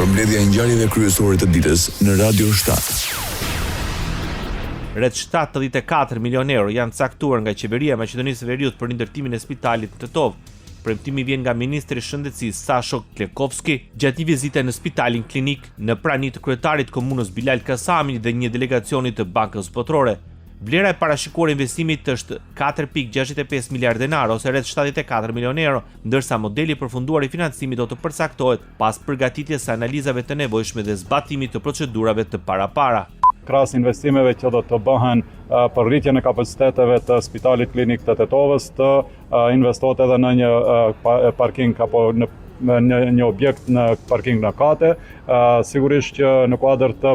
Përmbledhja e ngjarjeve kryesore të ditës në Radio 7. Rreth 74 milion euro janë caktuar nga qeveria e Maqedonisë së Veriut për ndërtimin e spitalit në Tetov. Premtimi vjen nga ministri i Shëndetësisë Sasho Klekovski gjatë një vizite në spitalin klinik në prani të kryetarit të komunës Bilal Kasami dhe një delegacioni të Bankës Botërore. Vlera e parashikuar e investimit është 4.65 miliardë denar ose rreth 74 milion euro, ndërsa modeli përfunduar i financimit do të përcaktohet pas përgatitjes së analizave të nevojshme dhe zbatimit të procedurave të parapara. Krahas investimeve që do të bëhen për rritjen e kapaciteteve të spitalit klinik të Tetovës, të investohet edhe në një parking apo në një objekt në parking në kate, sigurisht që në kuadër të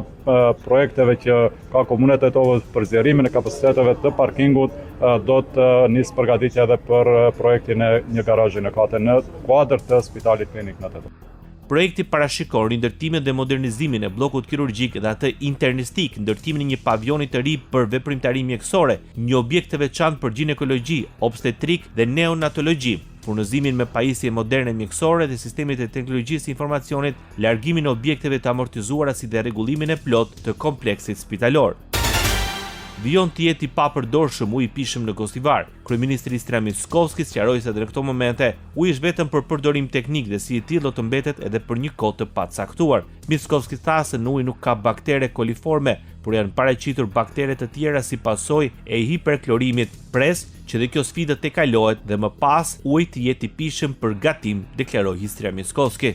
projekteve që ka Komuna e Tetovës për zgjerimin e kapaciteteve të parkingut, do të nisë përgatitja edhe për projektin e një garazhi në kate në kuadër të spitalit klinik në Tetovë. Projekti parashikon rindërtimin dhe modernizimin e bllokut kirurgjik dhe atë internistik, ndërtimin e një pavioni të ri për veprimtari mjekësore, një objekt të veçantë për ginekologji, obstetrik dhe neonatologji, furnizimin me pajisje moderne mjekësore dhe sistemet e teknologjisë së informacionit, largimin e objekteve të amortizuara si dhe rregullimin e plot të kompleksit spitalor. Vijon të jetë i papërdorshëm uji i pishëm në Gostivar. Kryeministri Istria Mickovski sqaroi se në këto momente uji është vetëm për përdorim teknik dhe si i tillë do të mbetet edhe për një kohë të pacaktuar. Mickovski tha se në ujë nuk ka baktere koliforme, por janë paraqitur baktere të tjera si pasojë e hiperklorimit. Pres që dhe kjo sfidë të kalohet dhe më pas uji të jetë i pishëm për gatim, deklaroi Istria Mickovski.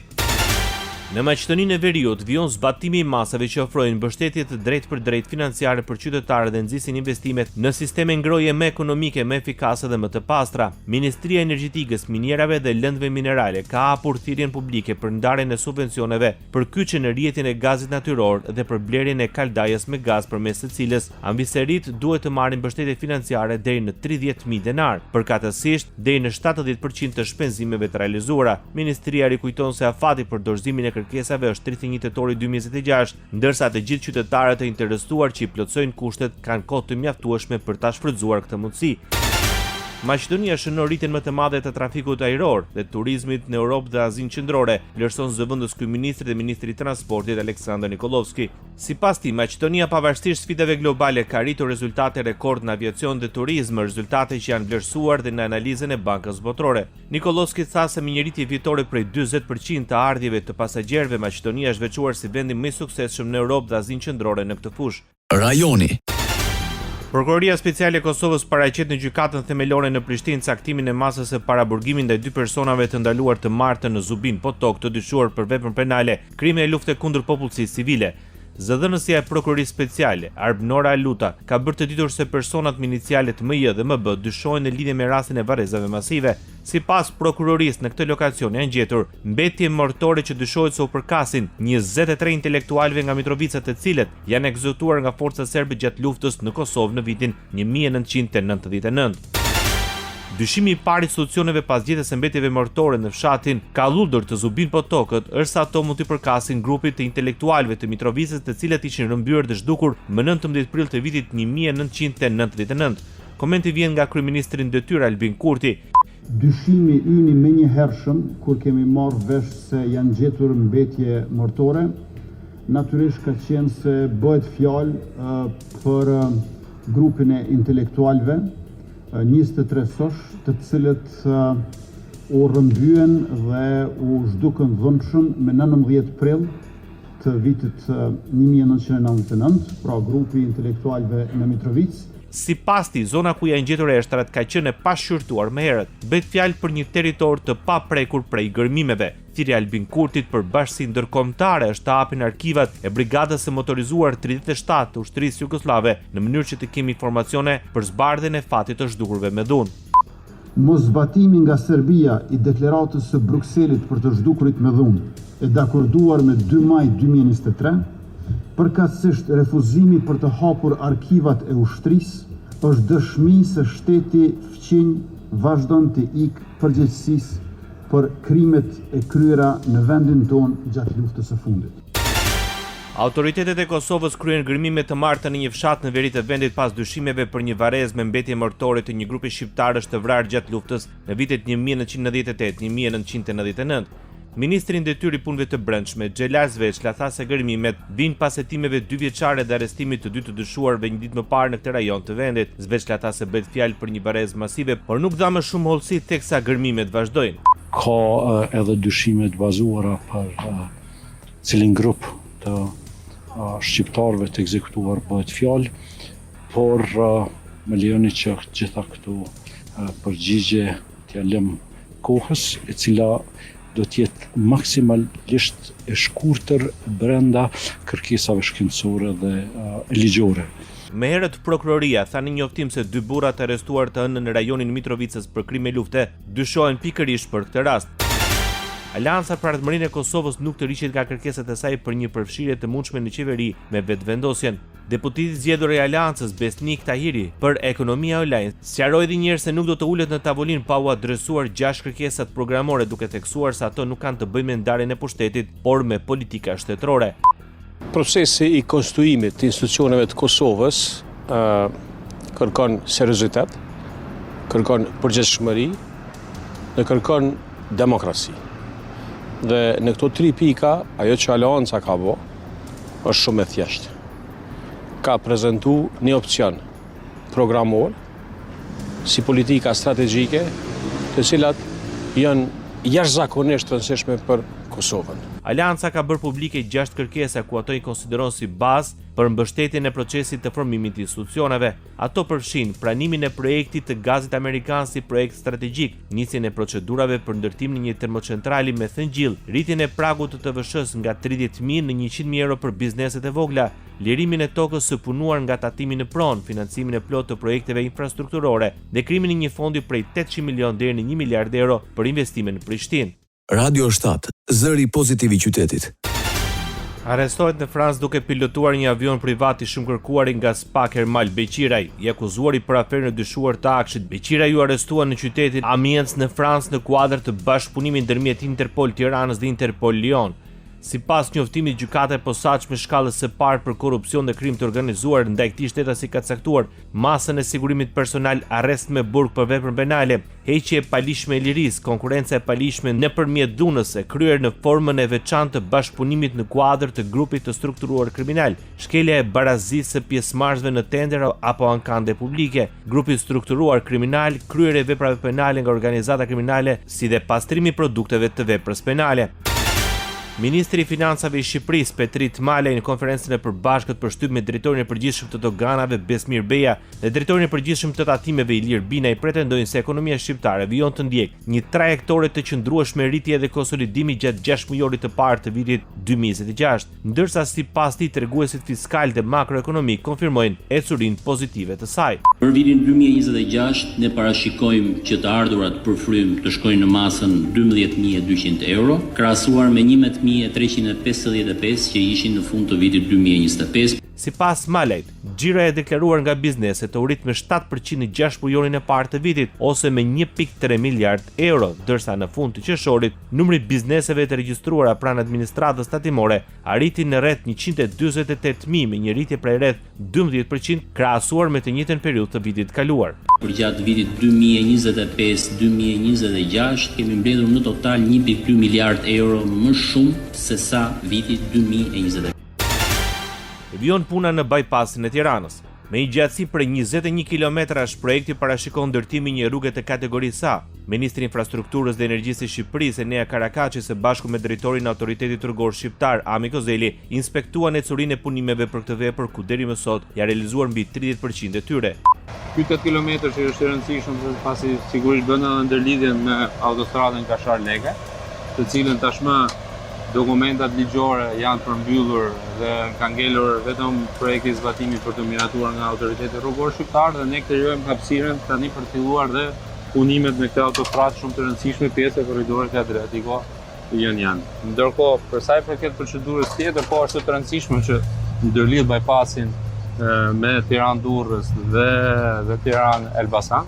Në Maqedoninë e Veriut vijon zbatimi i masave që ofrojnë mbështetje të drejtë për drejtë financiare për qytetarët dhe nxisin investimet në sisteme ngroje më ekonomike, më efikase dhe më të pastra. Ministria e Energjetikës, Minierave dhe Lëndëve Minerale ka hapur thirrjen publike për ndarjen e subvencioneve për kyçjen në rrjetin e gazit natyror dhe për blerjen e kaldajës me gaz përmes së cilës ambiserit duhet të marrin mbështetje financiare deri në 30.000 denar, përkatësisht deri në 70% të shpenzimeve të realizuara. Ministria rikujton se afati për dorëzimin e kërkesave është 31 tetori 2026, ndërsa të gjithë qytetarët e interesuar që i plotësojnë kushtet kanë kohë të mjaftueshme për ta shfrytzuar këtë mundësi. Maqedonia shënon rritjen më të madhe të trafikut ajror dhe turizmit në Europë dhe Azinë Qendrore, vlerëson zëvendës kryeministri dhe ministri i transportit Aleksandar Nikolovski. Sipas tij, Maqedonia pavarësisht sfidave globale ka arritur rezultate rekord në aviacion dhe turizëm, rezultate që janë vlerësuar dhe në analizën e Bankës Botërore. Nikolovski tha se me një rritje vjetore prej 40% të ardhjeve të pasagerëve, Maqedonia është veçuar si vendi më i suksesshëm në Europë dhe Azinë Qendrore në këtë fushë. Rajoni. Prokuroria Speciale e Kosovës paraqet në gjykatën themelore në Prishtinë caktimin e masës së paraburgimit ndaj 2 personave të ndaluar të martën në Zubin Potok, të dyshuar për vepër penale, krime e lufte kundër popullsisë civile. Zëdhënësia e Prokurorisë Speciale, Arbnora Aluta, ka bërë të ditur se personat me inicialet MJ dhe MB dyshohen në lidhje me rastin e varrezave masive. Sipas prokurorisë, në këtë lokacion janë gjetur mbetje mortore që dyshohet se u përkasin 23 intelektualëve nga Mitrovica, të cilët janë ekzekutuar nga forcat serbe gjatë luftës në Kosovë në vitin 1999. Dyshimi i parë i institucioneve pas gjetjes së mbetjeve mortore në fshatin Kalludur të Zubin Potokët është se ato mund të përkasin grupit të intelektualëve të Mitrovicës, të cilët ishin rrëmbyer dhe zhdukur më 19 prill të vitit 1999. Komenti vjen nga kryeministri në detyrë Albin Kurti. Dyshimi yni menjëhershëm kur kemi marrë vesh se janë gjetur mbetje mortore, natyrisht ka qenë se bëhet fjalë për grupin e intelektualëve 23 sosh, të cilët u rrëmbyen dhe u zhdukën dhunshëm me 19 prill të vitit 1999, pra grupi intelektualëve në Mitrovicë. Sipas tij, zona ku janë gjetur eshtrat ka qenë e pashqyrtuar më herët. Bëhet fjalë për një territor të paprekur prej gërmimeve. Thirrja e Albin Kurtit për bashkësi ndërkombëtare është të hapin arkivat e Brigadës së Motorizuar 37 të Ushtrisë Jugosllave në mënyrë që të kemi informacione për zbardhjen e fatit të zhdukurve me dhunë. Mosbatimi nga Serbia i deklaratës së Brukselit për të zhdukurit me dhunë e dakorduar me 2 maj 2023, përkatësisht refuzimi për të hapur arkivat e ushtrisë, është dëshmi se shteti fqinj vazhdon të ikë përgjegjësisë për krimet e kryera në vendin tonë gjatë luftës së fundit. Autoritetet e Kosovës kryen gërmime të martë në një fshat në veri të vendit pas dyshimeve për një varrezë me mbetje mortore të një grupi shqiptarësh të vrarë gjatë luftës në vitet 1998-1999. Ministri i Detyrë i Punëve të Brendshme, Xhelar Zveçla, tha se gërmimet vijnë pas hetimeve 2 vjeçare dhe arrestimit të 2 të dyshuarve një ditë më parë në këtë rajon të vendit. Zveçla tha se bëhet fjalë për një barezë masive, por nuk dha më shumë hollësi teksa gërmimet vazhdojnë. Ka edhe dyshime të bazuara për cilin grup të shqiptarëve të ekzekutuar bëhet fjalë, por më lejoni që gjitha këtu përgjigje t'ja lëm kohës, e cila do t'jetë maksimalisht e shkurtër brenda kërkesave shkencore dhe ligjore. Më herët prokuroria tha në njoftim se 2 burra të arrestuar të hënë në rajonin Mitrovicës për krime lufte dyshohen pikërisht për këtë rast. Aleanca për Ardhmërinë e Kosovës nuk të riqet nga kërkesat e saj për një përfshirje të mundshme në qeveri me vetvendosjen. Deputeti zgjedhur i Aleancës Besnik Tahiri për ekonomia online sqaroi edhe një herë se nuk do të ulet në tavolinë pa u adresuar 6 kërkesat programore, duke theksuar se ato nuk kanë të bëjnë me ndarjen e pushtetit, por me politika shtetërore. Procesi i konstituimit të institucioneve të Kosovës kërkon seriozitet, kërkon përgjegjësi dhe kërkon demokraci. Dhe në këto 3 pika, ajo që Aleanca ka bo, është shumë e thjeshtë. Ka prezentu një opcion programor, si politika strategjike, të cilat janë jashtëzakonisht të rëndësishme për Kosovën. Aleanca ka bërë publike 6 kërkesa ku ato i konsideron si bazë për mbështetjen e procesit të formimit të institucioneve. Ato përfshin pranimin e projektit të gazit amerikan si projekt strategjik, nisjen e procedurave për ndërtimin e një termocentrali me thëngjell, rritjen e pragut të TVSH nga 30.000 në 100.000 euro për bizneset e vogla, lirimin e tokës së punuar nga tatimi në pronë, financimin e plotë të projekteve infrastrukturore dhe krijimin e një fondi prej 800 milion deri në 1 miliard euro për investime në Prishtinë. Radio 7, zëri pozitiv i qytetit. Arrestohet në Francë duke pilotuar një avion privat i shumë kërkuar nga Spak Ermal Beqiraj, i akuzuar për aferën e dyshuar të Akshit. Beqiraj u arrestua në qytetin Amiens në Francë në kuadër të bashkëpunimit ndërmjet Interpol Tiranës dhe Interpol Lyon. Sipas njoftimit gjykata e posaçme shkallës së parë për korrupsion dhe krim të organizuar ndaj këtij shtetasi ka caktuar masën e sigurimit personal, arrest me burg për veprën penale, heqje e palishme e lirisë, konkurrencë e palishme nëpërmjet dhunëse, kryer në formën e veçantë të bashkëpunimit në kuadër të grupit të strukturuar kriminal, shkelja e barazisë së pjesëmarrësve në tender apo ankande publike, grupi strukturuar kriminal, kryerja e veprave penale nga organizata kriminale, si dhe pastrimi i produkteve të veprës penale. Ministri i Financave i Shqipërisë Petri Tmalej në konferencën e përbashkët për shtyp me drejtorin e përgjithshëm të doganave Besmir Beja dhe drejtorin e përgjithshëm të tatimeve Ilir Binaj pretendojnë se ekonomia shqiptare vijon të ndjek një trajektore të qëndrueshme rritje dhe konsolidimi gjatë 6 mujorit të parë të vitit 2026, ndërsa sipas tij treguesit fiskal dhe makroekonomik konfirmojnë ecurinë pozitive të saj. Për vitin 2026 ne parashikojmë që të ardhurat për frym të shkojnë në masën 12.200 euro, krahasuar me 11.355 që ishin në fund të vitit 2025. Sipas Malejt, xhira e deklaruar nga bizneset të urrit me 7% në 6 mujorin e parë të vitit ose me 1.3 miliard euro, ndërsa në fund të qershorit numri i bizneseve të regjistruara pranë administratës tatimore arriti në rreth 148.000 me një rritje prej rreth 12% krahasuar me të njëjtën periudhë të vitit kaluar. Për gjatë vitit 2025-2026 kemi mbledhur në total 1.2 miliard euro më shumë se sa viti 2025. Vijon puna në bypassin e Tiranës. Me një gjatësi prej 21 kilometrash, projekti parashikon ndërtimin një rruge të kategorisë A. Ministri i Infrastrukturës dhe Energjisë së Shqipërisë Enea Karakaçi së bashku me drejtorin e Autoritetit Rrugor Shqiptar Ami Kozeli inspektuan ecurinë e punimeve për këtë vepër ku deri më sot ja realizuar mbi 30% e tyre. Ky 8 kilometër që është i rëndësishëm pasi sigurisht bën edhe ndërlidhjen me autostradën Kashar-Leke, të cilën tashmë dokumentat ligjore janë përmbyllur dhe ka ngelur vetëm projekti i zbatimit për të miratuar nga Autoriteti Rrugor Shqiptar dhe ne krijojmë hapësirën tani për të filluar dhe punimet me këtë autostradë shumë të rëndësishme, pjesë e korridorit Adriatiko janë. Ndërkohë, për sa i përket procedurës tjetër, po është të rëndësishme që ndërlidh bypassin me Tiranë-Durrës dhe Tiranë-Elbasan.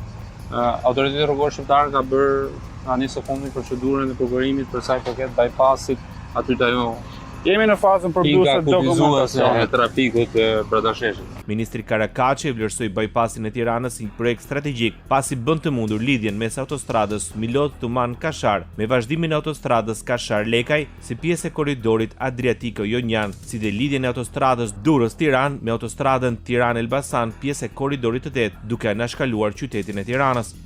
Autoriteti Rrugor Shqiptar ka bërë tani së fundi procedurën e përkërimit për sa i përket bypassit aty te ajo Jemi në fazën përmbysese dokumentacione e trafikut brenda sheshit. Ministri Karakaçi vlerësoi bypassin e Tiranës si një projekt strategjik, pasi bën të mundur lidhjen mes autostradës Milot-Tuman-Kashar me vazhdimin e autostradës Kashar-Lekaj si pjesë e korridorit Adriatiko-Jonian, si dhe lidhjen e autostradës Durrës-Tiranë me autostradën Tiranë-Elbasan, pjesë e korridorit të 8, duke anashkaluar qytetin e Tiranës.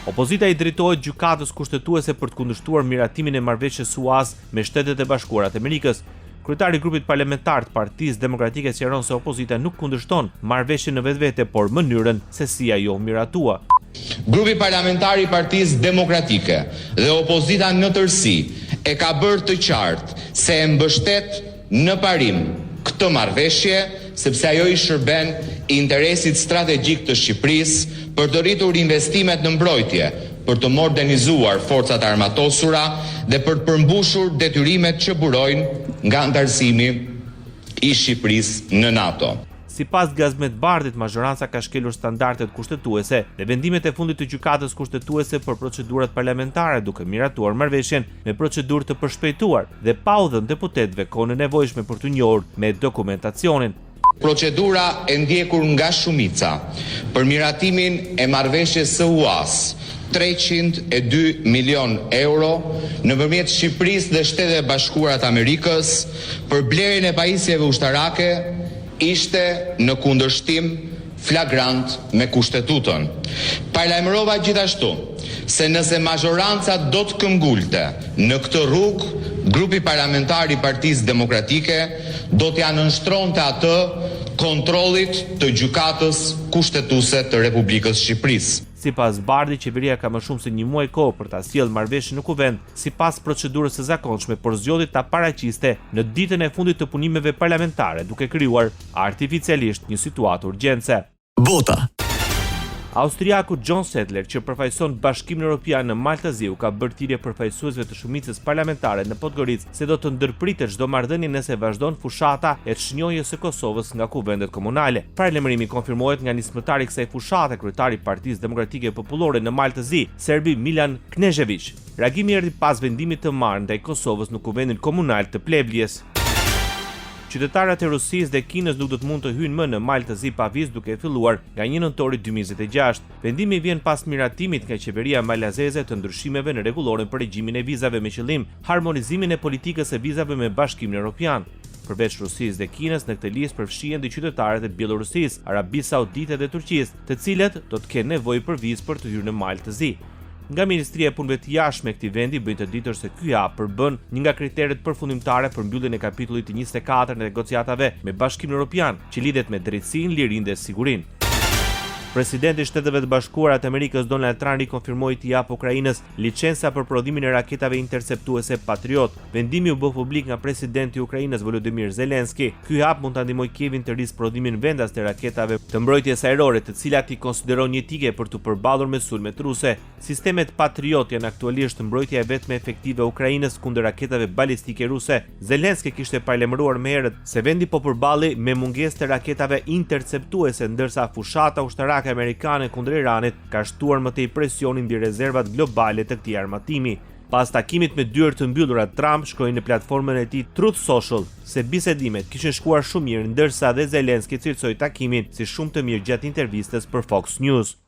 Opozita i drejtohet gjykatës kushtetuese për të kundërshtuar miratimin e marrëveshjes SUAS me Shtetet e Bashkuara të Amerikës. Kryetari i grupit parlamentar të Partisë Demokratike sqaron se opozita nuk kundërshton marrëveshjen në vetvete, por mënyrën se si ajo miratua. Grupi parlamentar i Partisë Demokratike dhe opozita në tërësi e ka bërë të qartë se e mbështet në parim këtë marrëveshje sepse ajo i shërben interesit strategjik të Shqipërisë për të rritur investimet në mbrojtje, për të modernizuar forcat armatosura dhe për të përmbushur detyrimet që burojnë nga antarësimi i Shqipërisë në NATO. Sipas Gazmet Bardit, mazhoranca ka shkelur standardet kushtetuese dhe vendimet e fundit të gjykatës kushtetuese për procedurat parlamentare, duke miratuar marrëveshjen me procedurë të përshpejtuar dhe pa u dhënë deputetëve kohën e nevojshme për të njohur me dokumentacionin. Procedura e ndjekur nga shumica për miratimin e marrëveshjes së UAS 302 milion euro nëpërmjet Shqipërisë dhe Shtetet e Bashkuara të Amerikës për blerjen e pajisjeve ushtarake ishte në kundërshtim flagrant me kushtetutën. Paralajmërova gjithashtu se nëse mazhoranca do të këmbgulte në këtë rrugë, grupi parlamentar i Partisë Demokratike do t'ia nënshtronte atë kontrollit të gjykatës kushtetuese të Republikës Shqipërisë. Sipas Bardi, qeveria ka më shumë se një muaj kohë për ta sjellë marrëveshjen në kuvend, sipas procedurës së zakonshme, por zgjodhi ta paraqiste në ditën e fundit të punimeve parlamentare, duke krijuar artificialisht një situatë urgjence. Bota. Austriaku John Sedler, që përfaqëson Bashkimin Evropian në Maltazi, ka bërë thirrje përfaqësuesve të shumicës parlamentare në Podgoricë se do të ndërpritet çdo marrëdhënie nëse vazhdon fushata e çnjojjes së Kosovës nga kuvendet komunale. Paralajmërimi konfirmohet nga nismëtari i kësaj fushate, kryetari i Partisë Demokratike Popullore në Maltazi, Serbi Milan Knežević. Reagimi erdhi pas vendimit të marrë ndaj Kosovës në kuvendin komunal të Plevljes. Qytetarët e Rusisë dhe Kinës nuk do të mund të hyjnë më në Maltazi pa vizë duke filluar nga 1 nëntori 2026. Vendimi vjen pas miratimit nga qeveria malazeze të ndryshimeve në rregulloren për regjimin e vizave me qëllim harmonizimin e politikës së vizave me Bashkimin Evropian. Përveç Rusisë dhe Kinës, në këtë listë përfshihen dhe qytetarët e Bielorusisë, Arabisë Saudite dhe Turqisë, të cilët do të kenë nevojë për vizë për të hyrë në Maltazi. Nga Ministria e Punëve të Jashtme e këtij vendi bëjnë të ditur se ky hap përbën një nga kriteret përfundimtare për mbylljen e kapitullit të 24 në negociatave me Bashkimin Evropian, që lidhet me drejtsinë, lirinë dhe sigurinë. Presidenti i Shteteve të Bashkuara të Amerikës Donald Trump rikonfirmoi të japë Ukrainës licenca për prodhimin e raketave interceptuese Patriot. Vendimi u bë publik nga presidenti i Ukrainës Volodymyr Zelensky. Ky hap mund ta ndihmojë Kievin të rrisë prodhimin vendas të raketave të mbrojtjes ajrore, të cilat i konsideron jetike për të përballur me sulmet ruse. Sistemet Patriot janë aktualisht mbrojtja e vetme efektive e Ukrainës kundër raketave balistike ruse. Zelensky kishte paralajmëruar më herët se vendi po përballej me mungesë të raketave interceptuese, ndërsa fushata ushtarake amerikane kundër Iranit ka shtuar më tej presionin mbi rezervat globale të këtij armatimi. Pas takimit me dyert të mbyllura, Trump shkroi në platformën e tij Truth Social se bisedimet kishin shkuar shumë mirë, ndërsa dhe Zelensky cilësoi takimin si shumë të mirë gjatë intervistës për Fox News.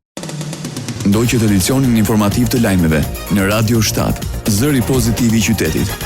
Ndoqët edicionin informativ të lajmeve në Radio 7, zëri pozitiv i qytetit.